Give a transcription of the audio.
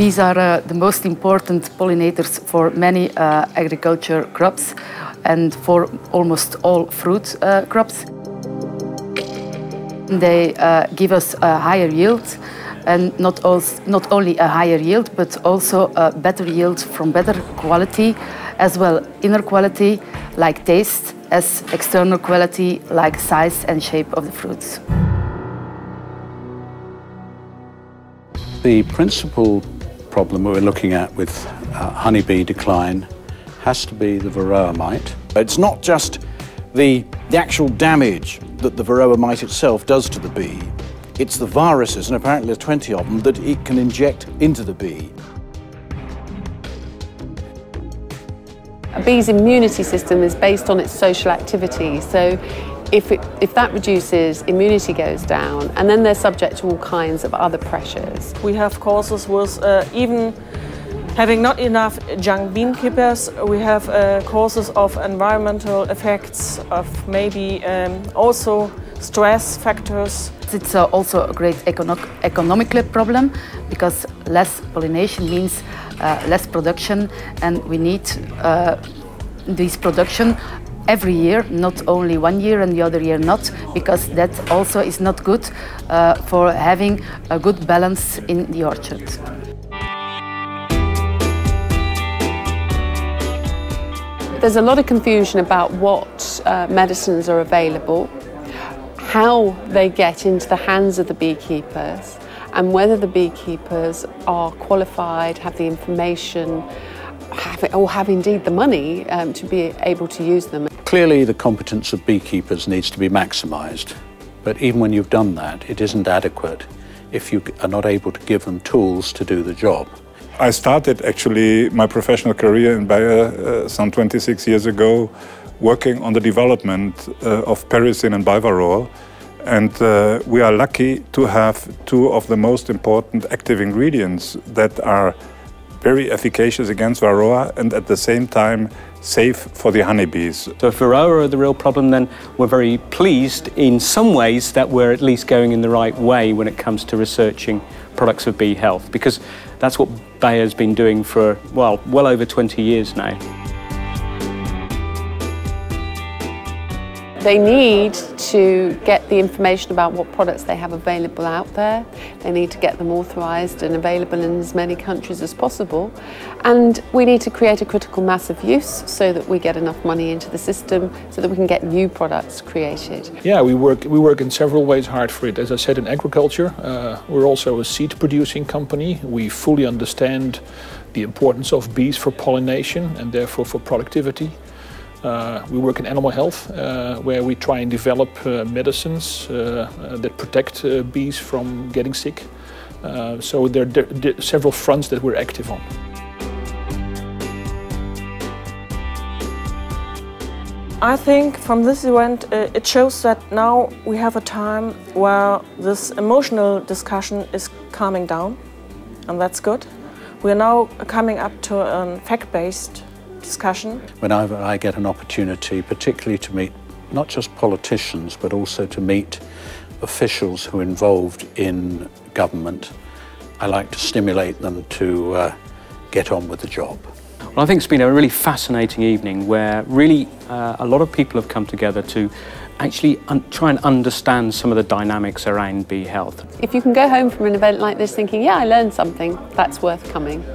Bees are the most important pollinators for many agriculture crops and for almost all fruit crops. They give us a higher yield, and not only a higher yield, but also a better yield from better quality, as well inner quality like taste, as external quality like size and shape of the fruits. The principal problem we're looking at with honeybee decline has to be the varroa mite. It's not just the actual damage that the varroa mite itself does to the bee, it's the viruses, and apparently there's 20 of them, that it can inject into the bee. A bee's immunity system is based on its social activity, so if that reduces, immunity goes down, and then they're subject to all kinds of other pressures. We have causes with even having not enough young beekeepers. We have causes of environmental effects, of maybe also stress factors. It's also a great economical problem, because less pollination means less production, and we need this production every year, not only 1 year and the other year not, because that also is not good for having a good balance in the orchard. There's a lot of confusion about what medicines are available, how they get into the hands of the beekeepers, and whether the beekeepers are qualified, have the information, or have indeed the money to be able to use them. Clearly the competence of beekeepers needs to be maximised, but even when you've done that, it isn't adequate if you are not able to give them tools to do the job. I started actually my professional career in Bayer some 26 years ago, working on the development of pericin and bivarroa, and we are lucky to have two of the most important active ingredients that are very efficacious against varroa and at the same time safe for the honeybees. So if varroa are the real problem, then we're very pleased in some ways that we're at least going in the right way when it comes to researching products of bee health, because that's what Bayer's been doing for, well over 20 years now. They need to get the information about what products they have available out there. They need to get them authorised and available in as many countries as possible. And we need to create a critical mass of use so that we get enough money into the system so that we can get new products created. Yeah, we work in several ways hard for it. As I said, in agriculture, we're also a seed producing company. We fully understand the importance of bees for pollination and therefore for productivity. We work in animal health, where we try and develop medicines that protect bees from getting sick. So there are several fronts that we're active on. I think from this event it shows that now we have a time where this emotional discussion is calming down, and that's good. We are now coming up to a fact-based discussion. Whenever I get an opportunity, particularly to meet not just politicians, but also to meet officials who are involved in government, I like to stimulate them to get on with the job. Well, I think it's been a really fascinating evening where really a lot of people have come together to actually try and understand some of the dynamics around bee health. If you can go home from an event like this thinking, yeah, I learned something, that's worth coming.